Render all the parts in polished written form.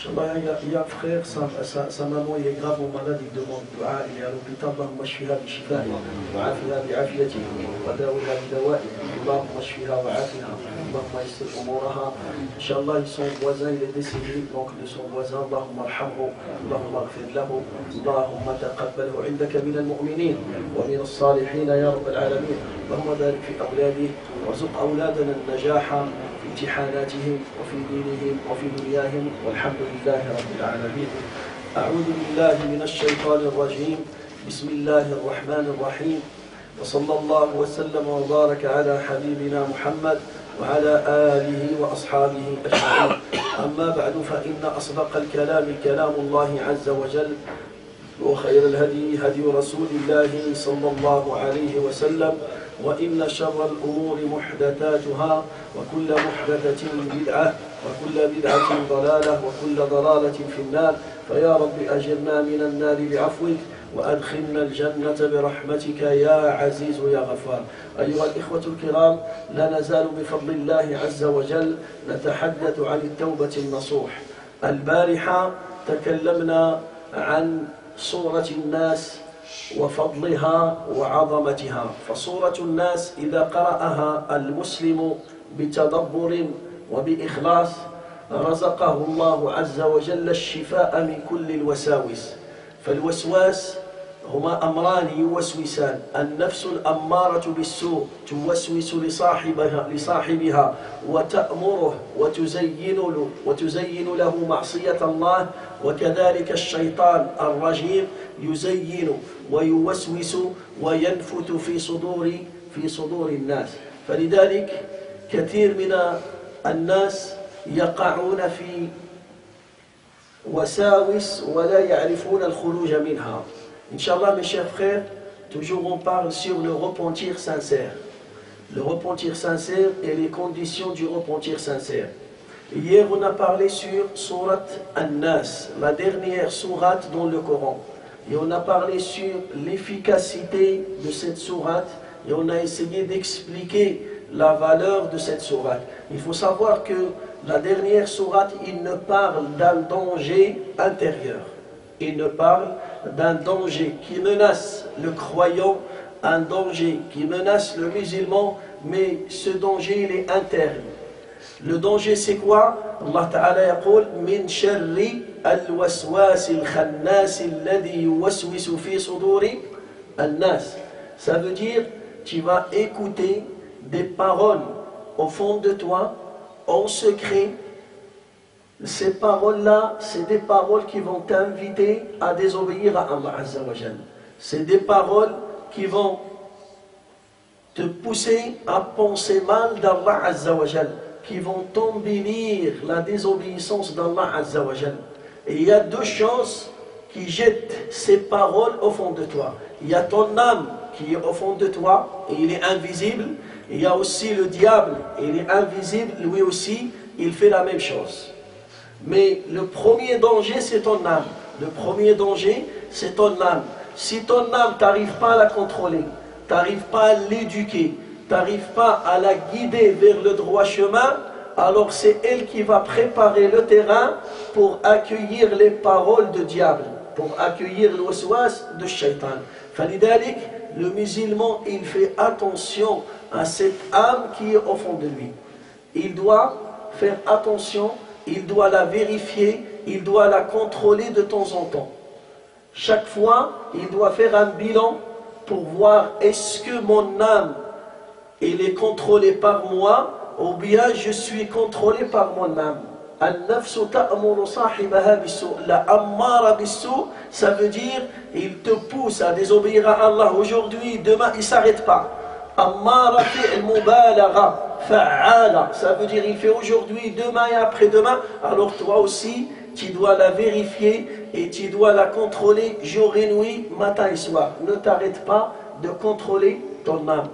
Inch'Allah, il y a un frère, sa maman il est gravement malade, il demande dua, il est à l'hôpital, Allahumma shfiha bi shifa'i, wa afiha bi afiyati, wa dawiha bi dawa'i, Allahumma shfiha wa afiha, Allahumma yassir umuraha. Inch'Allah, son voisin, il est décédé, l'oncle de son voisin, Allahumma arhamhu, Allahumma aghfir lahu, Allahumma taqabbalhu indaka min al-mu'minin, wa min al-salihin, ya Rabb al-alamin. Allahumma barik fi awladih, warzuq awladana al-najaha, امتحاناتهم وفي دينهم وفي دنياهم والحمد لله رب العالمين. أعوذ بالله من الشيطان الرجيم. بسم الله الرحمن الرحيم. وصلى الله وسلم وبارك على حبيبنا محمد وعلى آله وأصحابه أجمعين. أما بعد فإن أصدق الكلام كلام الله عز وجل وخير الهدي هدي رسول الله صلى الله عليه وسلم وإن شر الأمور محدثاتها وكل محدثة بدعة وكل بدعة ضلالة وكل ضلالة في النار فيا رب أجرنا من النار بعفوك وأدخلنا الجنة برحمتك يا عزيز يا غفار. أيها الإخوة الكرام، لا نزال بفضل الله عز وجل نتحدث عن التوبة النصوح. البارحة تكلمنا عن سورة الناس وفضلها وعظمتها. فسورة الناس إذا قرأها المسلم بتدبر وبإخلاص رزقه الله عز وجل الشفاء من كل الوساوس. فالوسواس هما أمران يوسوسان. النفس الأمارة بالسوء توسوس لصاحبها وتأمره وتزين له معصية الله، وكذلك الشيطان الرجيم يزين ويوسوس وينفث في صدور الناس. فلذلك كثير من الناس يقعون في وساوس ولا يعرفون الخروج منها. Inch'Allah, mes chers frères, toujours on parle sur le repentir sincère. Le repentir sincère et les conditions du repentir sincère. Hier, on a parlé sur Surat An-Nas, la dernière sourate dans le Coran. Et on a parlé sur l'efficacité de cette sourate et on a essayé d'expliquer la valeur de cette sourate. Il faut savoir que la dernière sourate, il ne parle d'un danger intérieur. Il ne parle d'un danger qui menace le croyant, un danger qui menace le musulman, mais ce danger il est interne. Le danger c'est quoi? Allah Ta'ala yaqul min sharri al-waswas al-khannas alladhi yuwaswisu fi suduri al-nas. Ça veut dire tu vas écouter des paroles au fond de toi, en secret. Ces paroles-là, c'est des paroles qui vont t'inviter à désobéir à Allah Azza wa Jal. C'est des paroles qui vont te pousser à penser mal d'Allah Azza wa Jal, qui vont t'embellir la désobéissance d'Allah Azza wa Jal. Et il y a deux choses qui jettent ces paroles au fond de toi. Il y a ton âme qui est au fond de toi et il est invisible. Il y a aussi le diable, il est invisible, lui aussi, il fait la même chose. Mais le premier danger, c'est ton âme. Le premier danger, c'est ton âme. Si ton âme, tu n'arrives pas à la contrôler, tu n'arrives pas à l'éduquer, tu n'arrives pas à la guider vers le droit chemin, alors c'est elle qui va préparer le terrain pour accueillir les paroles de diable, pour accueillir le waswas de shaitan. Falidalik, le musulman, il fait attention à cette âme qui est au fond de lui. Il doit faire attention, il doit la vérifier, il doit la contrôler de temps en temps. Chaque fois, il doit faire un bilan pour voir est-ce que mon âme elle est contrôlée par moi ou bien je suis contrôlé par mon âme. La ammara bis-sou, ça veut dire il te pousse à désobéir à Allah aujourd'hui, demain il ne s'arrête pas. Ammara fi'l mubalagha fa'ala, ça veut dire il fait aujourd'hui, demain et après-demain. Alors toi aussi tu dois la vérifier et tu dois la contrôler jour et nuit, matin et soir. Ne t'arrête pas de contrôler ton âme.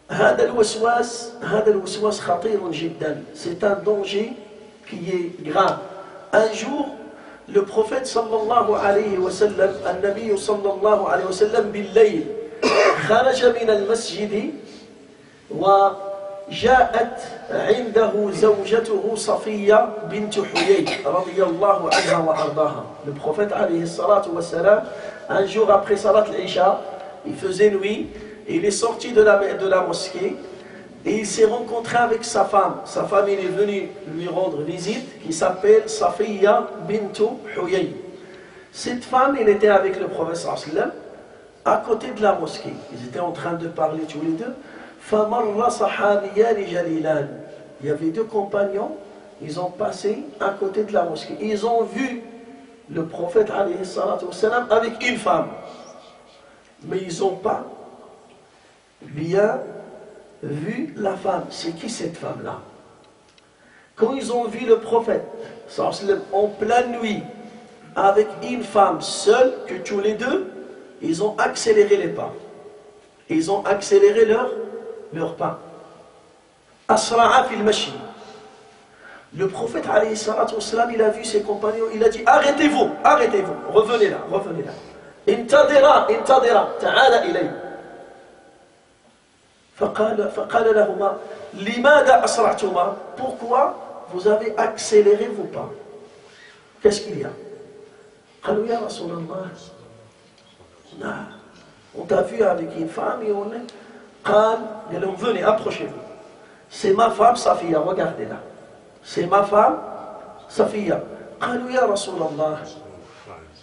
هذا الوسواس خطير جدا. C'est un danger qui est grave. Un jour, le prophète sallallahu alayhi wa sallam, النبي صلى الله عليه وسلم بالليل خرج من المسجد جاءت عنده زوجته صفية بنت حيي رضي الله عنها وأرضاها. Le prophète alayhi salatu wa salam, un jour après salat al-Isha, il faisait nuit, et il est sorti de la mosquée et il s'est rencontré avec sa femme. Sa femme, il est venu lui rendre visite, qui s'appelle Safiya bint Huyay. Cette femme, elle était avec le prophète sallallahu alayhi wa sallam à côté de la mosquée. Ils étaient en train de parler tous les deux. Il y avait deux compagnons, ils ont passé à côté de la mosquée. Ils ont vu le prophète alayhi salatu wa salam avec une femme. Mais ils n'ont pas bien vu la femme. C'est qui cette femme-là? Quand ils ont vu le prophète sallallahu alayhi wa sallam en pleine nuit avec une femme seule, que tous les deux, ils ont accéléré les pas. Ils ont accéléré leur pas. Asra'a fil mashi. Le prophète alayhi salatu wa salam, il a vu ses compagnons, il a dit arrêtez-vous, arrêtez-vous, revenez là, revenez là. Intadira, intadira, ta'ala ilay. فقال لهما لماذا أسرعتما? Pourquoi vous avez accéléré vos pas? Qu'est-ce qu'il y a? قالوا يا رسول الله on t'a vu avec une femme et on est venez, approchez-vous. C'est ma femme Safiya, regardez-la. C'est ma femme Safiya. قالوا يا رسول الله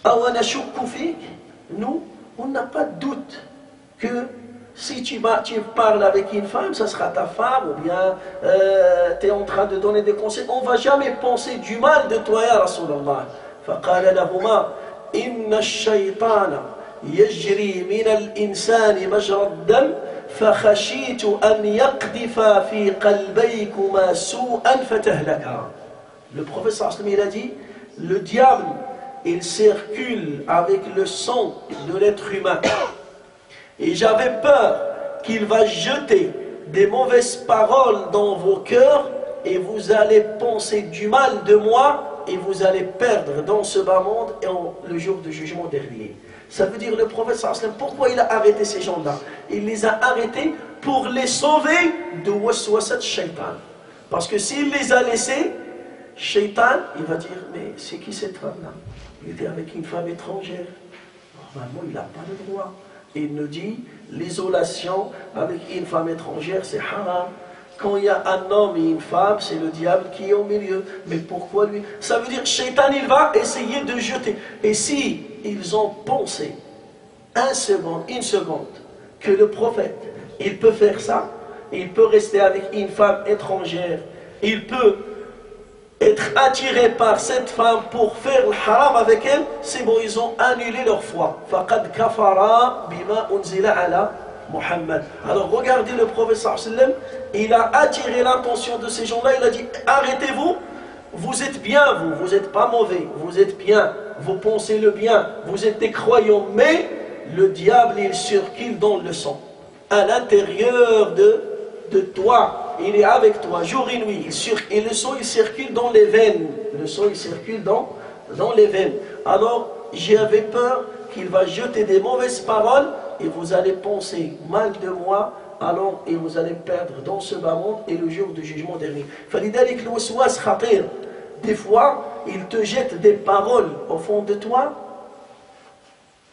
أو نشك فيك. Nous, on n'a pas de doute que si tu parles avec une femme, ça sera ta femme, ou bien tu es en train de donner des conseils. On ne va jamais penser du mal de toi, ya Rasulallah. فقال لهما إن الشيطان يجري من الإنسان مجرى الدم فخشيت أن يقذف في قلبيكما سوءا فتهلكا. Le prophète sallallahu alayhi wa sallam, il a dit, le diable, il circule avec le sang de l'être humain. Et j'avais peur qu'il va jeter des mauvaises paroles dans vos cœurs et vous allez penser du mal de moi et vous allez perdre dans ce bas monde et le jour du jugement dernier. Ça veut dire le prophète sallallahu alayhi wa sallam, pourquoi il a arrêté ces gens-là? Il les a arrêtés pour les sauver de waswasat shaitan. Parce que s'il les a laissés, shaitan, il va dire, mais c'est qui cette femme-là? Il était avec une femme étrangère. Normalement, il n'a pas le droit. Et il nous dit, l'isolation avec une femme étrangère, c'est haram. Quand il y a un homme et une femme, c'est le diable qui est au milieu. Mais pourquoi lui? Ça veut dire, Shaitan, il va essayer de jeter. Et si ils ont pensé une seconde, que le prophète, il peut faire ça, il peut rester avec une femme étrangère, il peut être attiré par cette femme pour faire le haram avec elle, c'est bon, ils ont annulé leur foi. فَقَدْ كَفَرَا بِمَا أُنزِلَ عَلَى Muhammad. Alors regardez le prophète sallallahu alayhi wa sallam, il a attiré l'attention de ces gens-là, il a dit arrêtez-vous, vous êtes bien, vous n'êtes pas mauvais, vous êtes bien, vous pensez le bien, vous êtes des croyants, mais le diable il circule dans le sang, à l'intérieur de toi, il est avec toi jour et nuit, et le sang il circule dans les veines, le sang il circule dans les veines. Alors j'avais peur qu'il va jeter des mauvaises paroles et vous allez penser mal de moi, alors et vous allez perdre dans ce bas monde et le jour du jugement dernier. Des fois, il te jette des paroles au fond de toi.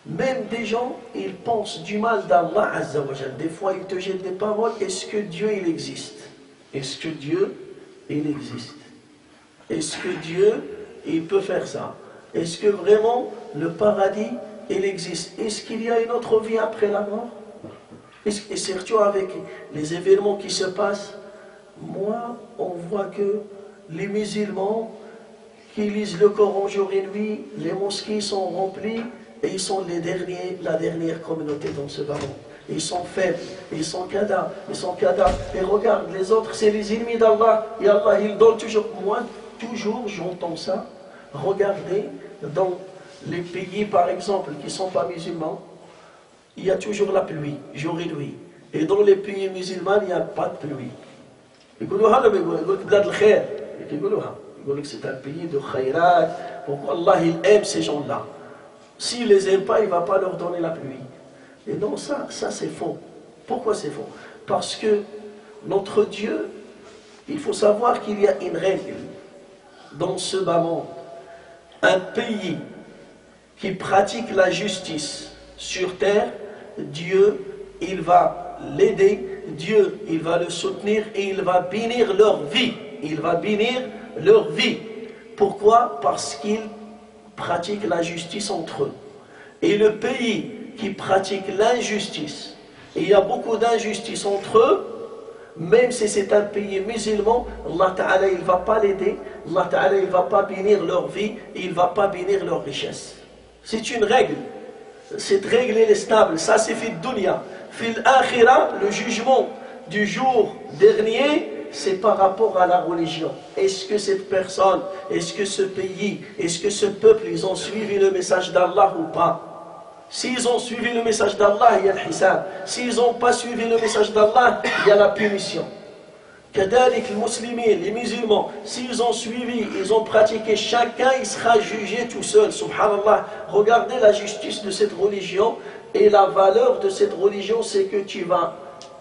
Même des gens, ils pensent du mal d'Allah Azza wa Jal. Des fois, ils te jettent des paroles. Est-ce que Dieu, il existe? Est-ce que Dieu, il existe? Est-ce que Dieu, il peut faire ça? Est-ce que vraiment le paradis, il existe? Est-ce qu'il y a une autre vie après la mort? Et surtout avec les événements qui se passent, moi, on voit que les musulmans qui lisent le Coran jour et nuit, les mosquées sont remplies et ils sont la dernière communauté dans ce bas monde. Ils sont faibles, ils sont cadavres, Et regarde, les autres, c'est les ennemis d'Allah. Et Allah, il donne toujours. Moi, toujours, j'entends ça. Regardez, dans les pays, par exemple, qui ne sont pas musulmans, il y a toujours la pluie, jour et nuit. Et dans les pays musulmans, il n'y a pas de pluie. Ils disent que c'est un pays de khayrat. Pourquoi Allah, il aime ces gens-là? S'il ne les aime pas, il ne va pas leur donner la pluie. Et non, ça c'est faux. Pourquoi c'est faux? Parce que Notre Dieu, il faut savoir qu'il y a une règle dans ce bas monde. Un pays qui pratique la justice sur terre, Dieu, il va l'aider, Dieu, il va le soutenir et il va bénir leur vie. Il va bénir leur vie. Pourquoi? Parce qu'ils pratiquent la justice entre eux. Et le pays qui pratique l'injustice, et il y a beaucoup d'injustice entre eux, même si c'est un pays musulman, Allah Ta'ala il ne va pas l'aider, Allah Ta'ala il ne va pas bénir leur vie, et il ne va pas bénir leur richesse. C'est une règle. Cette règle elle est stable, ça c'est fi dunya. Fil akhira, le jugement du jour dernier, c'est par rapport à la religion. Est-ce que cette personne, est-ce que ce pays, est-ce que ce peuple, ils ont suivi le message d'Allah ou pas? S'ils ont suivi le message d'Allah, il y a le hisab. S'ils n'ont pas suivi le message d'Allah, il y a la punition. Kadalik, les musulmans, les musulmans, s'ils ont suivi, ils ont pratiqué, chacun il sera jugé tout seul. Subhanallah, regardez la justice de cette religion et la valeur de cette religion, c'est que tu vas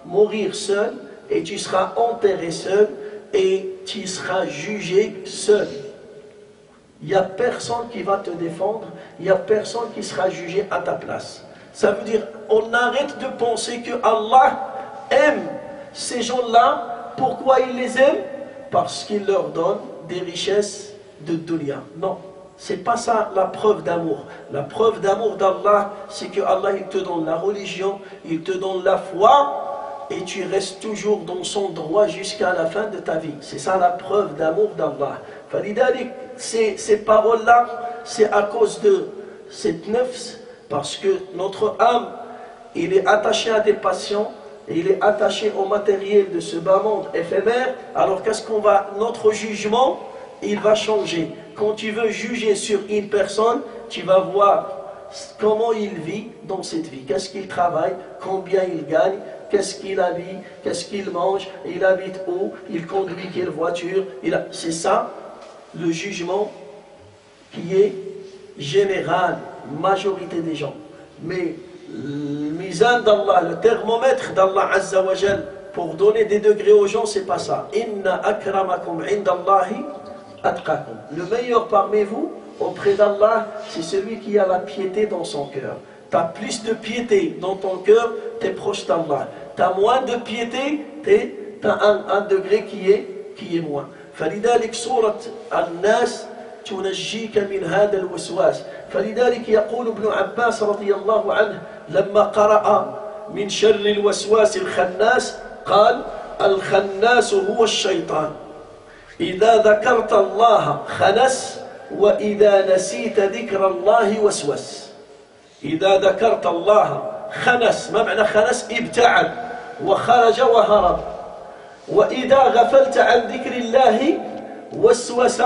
mourir seul et tu seras enterré seul et tu seras jugé seul. Il n'y a personne qui va te défendre, il n'y a personne qui sera jugé à ta place. Ça veut dire, on arrête de penser que Allah aime ces gens-là. Pourquoi il les aime? Parce qu'il leur donne des richesses de dunya. Non, c'est pas ça la preuve d'amour. La preuve d'amour d'Allah, c'est que Allah il te donne la religion, il te donne la foi, et tu restes toujours dans son droit jusqu'à la fin de ta vie. C'est ça la preuve d'amour d'Allah. Ces paroles-là, c'est à cause de cette nefs, parce que notre âme, il est attaché à des passions, et il est attaché au matériel de ce bas monde éphémère. Alors qu'est-ce qu'on va, notre jugement, il va changer. Quand tu veux juger sur une personne, tu vas voir comment il vit dans cette vie, qu'est-ce qu'il travaille, combien il gagne, qu'est-ce qu'il habille, qu'est-ce qu'il mange, il habite où, il conduit quelle voiture. C'est ça le jugement qui est général, majorité des gens. Mais le mizan d'Allah, le thermomètre d'Allah Azza wa Jal, pour donner des degrés aux gens, c'est pas ça. Inna akramakum indallahi atqakum. Le meilleur parmi vous, auprès d'Allah, c'est celui qui a la piété dans son cœur. Tu as plus de piété dans ton cœur, tu es proche d'Allah. Tu as moins de piété, tu as un degré qui est moins. فلذلك سورة الناس تنجيك من هذا الوسواس. فلذلك يقول ابن عباس رضي الله عنه لما قرأ من شر الوسواس الخناس قال الخناس هو الشيطان إذا ذكرت الله خنس وإذا نسيت ذكر الله وسوس. إذا ذكرت الله خنس، ما معنى خنس؟ ابتعد وخرج وهرب. وإذا غفلت عن ذكر الله وسوس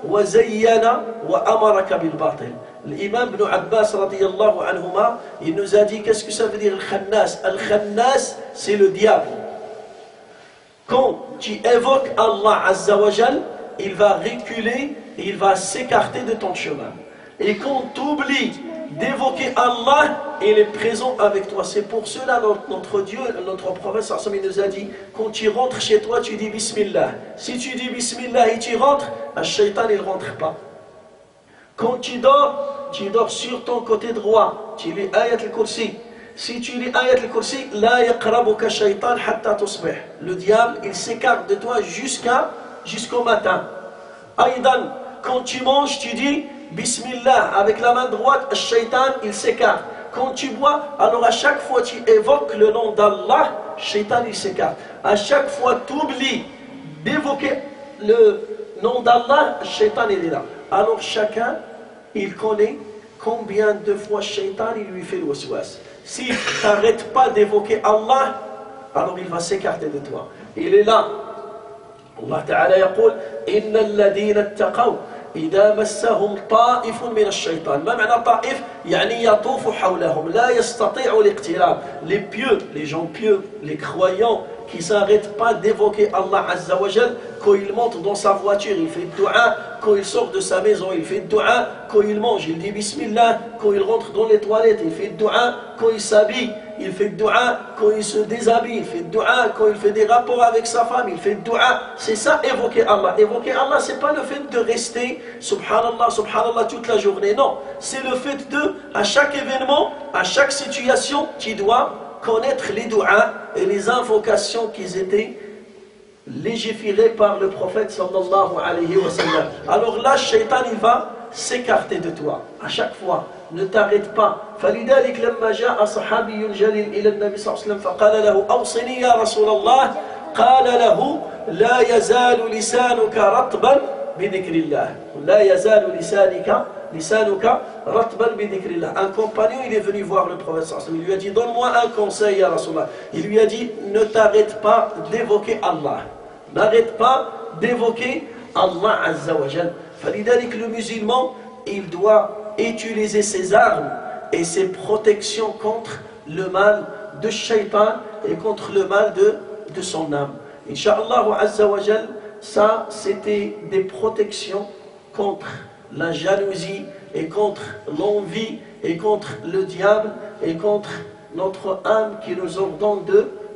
وزين وأمرك بالباطل. L'imam Ibn Abbas radiyallahu anhuma, il nous a dit qu'est-ce que ça veut dire al-khannas? Al-khannas, c'est le diable. Quand tu évoques Allah Azza wa Jal, il va reculer et il va s'écarter de ton chemin. Et quand tu oublies d'évoquer Allah, il est présent avec toi. C'est pour cela notre Dieu, notre prophète il nous a dit, quand tu rentres chez toi, tu dis Bismillah. Si tu dis Bismillah et tu rentres, le shaitan il ne rentre pas. Quand tu dors sur ton côté droit, tu lis Ayat al-Kursi. Si tu lis Ayat al-Kursi, la yaqrabuka shaitan hatta tusbih. Le diable, il s'écarte de toi jusqu'au matin. Aïdan, quand tu manges, tu dis Bismillah avec la main droite, le shaitan, il s'écarte. Quand tu bois, alors à chaque fois tu évoques le nom d'Allah, le shaitan, il s'écarte. À chaque fois tu oublies d'évoquer le nom d'Allah, le shaitan, il est là. Alors chacun, il connaît combien de fois le shaitan, il lui fait le waswas. Si tu n'arrêtes pas d'évoquer Allah, alors il va s'écarter de toi. Il est là. Allah Ta'ala يقول إن الذين اتقوا إذا مسهم طائف من الشيطان. ما معنى طائف؟ يعني يطوف حولهم لا يستطيع الاقتراب. Les pieux, les gens pieux, les croyants qui ne s'arrêtent pas d'évoquer Allah Azza wa Jal, quand il monte dans sa voiture, il fait dua, quand il sort de sa maison, il fait dua, quand il mange, il dit Bismillah, quand il rentre dans les toilettes, il fait dua, quand il s'habille, il fait dua quand il se déshabille, il fait dua quand il fait des rapports avec sa femme, il fait dua. C'est ça, évoquer Allah. Évoquer Allah, c'est pas le fait de rester subhanallah, subhanallah toute la journée. Non, c'est le fait de, à chaque événement, à chaque situation, tu dois connaître les du'as et les invocations qui étaient légiférées par le prophète sallallahu alayhi wa sallam. Alors là, Shaitan, il va s'écarter de toi à chaque fois. Ne t'arrête pas. فلذلك لما جاء صحابي جليل إلى النبي صلى الله عليه وسلم فقال له أوصني يا رسول الله قال له لا يزال لسانك رطبا بذكر الله لا يزال لسانك رطبا بذكر الله. Un compagnon, il est venu voir le prophète sallallahu alayhi wa sallam. Il lui a dit, donne-moi un conseil ya Rasulallah. Il lui a dit, ne t'arrête pas d'évoquer Allah. N'arrête pas d'évoquer Allah Azza wa Jal. فلذلك le musulman, il doit utiliser ses armes et ses protections contre le mal de Shaitan et contre le mal de son âme. Inch'Allah Azza wa Jal, ça c'était des protections contre la jalousie et contre l'envie et contre le diable et contre notre âme qui nous ordonne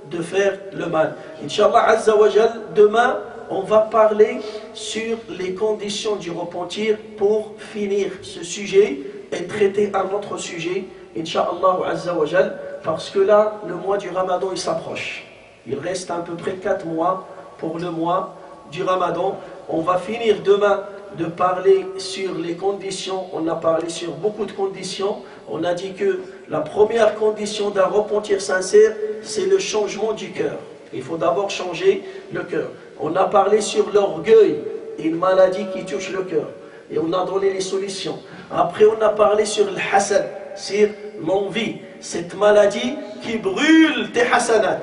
de faire le mal. Inch'Allah Azza wa Jal, demain on va parler sur les conditions du repentir pour finir ce sujet et traiter un autre sujet, Inch'Allah Azza wa Jal, parce que là, le mois du Ramadan, il s'approche. Il reste à peu près 4 mois pour le mois du Ramadan. On va finir demain de parler sur les conditions. On a parlé sur beaucoup de conditions. On a dit que la première condition d'un repentir sincère, c'est le changement du cœur. Il faut d'abord changer le cœur. On a parlé sur l'orgueil, une maladie qui touche le cœur. Et on a donné les solutions. Après, on a parlé sur le hasad, sur l'envie. Cette maladie qui brûle tes hasanat.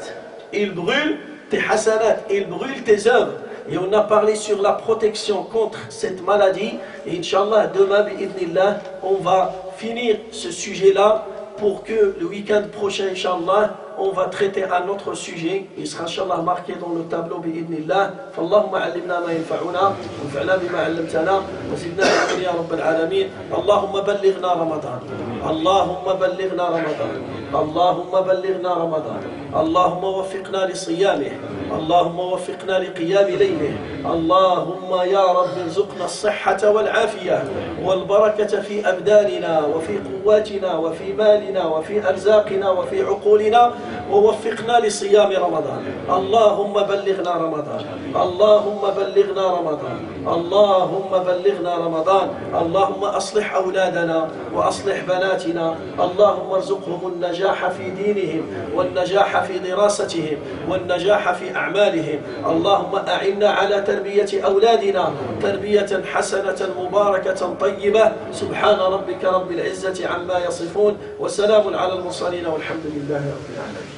Il brûle tes hasanat, il brûle tes œuvres. Et on a parlé sur la protection contre cette maladie. Et Inch'Allah, demain, bi'idnillah, on va finir ce sujet-là pour que le week-end prochain, Inch'Allah, on va traiter un autre sujet. Il sera Inch'Allah marqué dans le tableau bi'idnillah. Fallahumma allimna ma yanfa'una, wanfa'na bima 'allamtana, wa zidna ilman ya rabbal alamin. Allahumma ballighna Ramadan. Allahumma ballighna Ramadan. Allahumma ballighna Ramadan. Allahumma waffiqna li siyamih. اللهم وفقنا لقيام ليله اللهم يا رب ارزقنا الصحة والعافية والبركة في أبداننا وفي قواتنا وفي مالنا وفي أرزاقنا وفي عقولنا ووفقنا لصيام رمضان اللهم بلغنا رمضان اللهم بلغنا رمضان اللهم بلغنا رمضان اللهم أصلح أولادنا وأصلح بناتنا اللهم ارزقهم النجاح في دينهم والنجاح في دراستهم والنجاح في أعمالهم اللهم أعنا على تربية أولادنا تربية حسنة مباركة طيبة سبحان ربك رب العزة عما يصفون وسلام على المرسلين والحمد لله رب العالمين.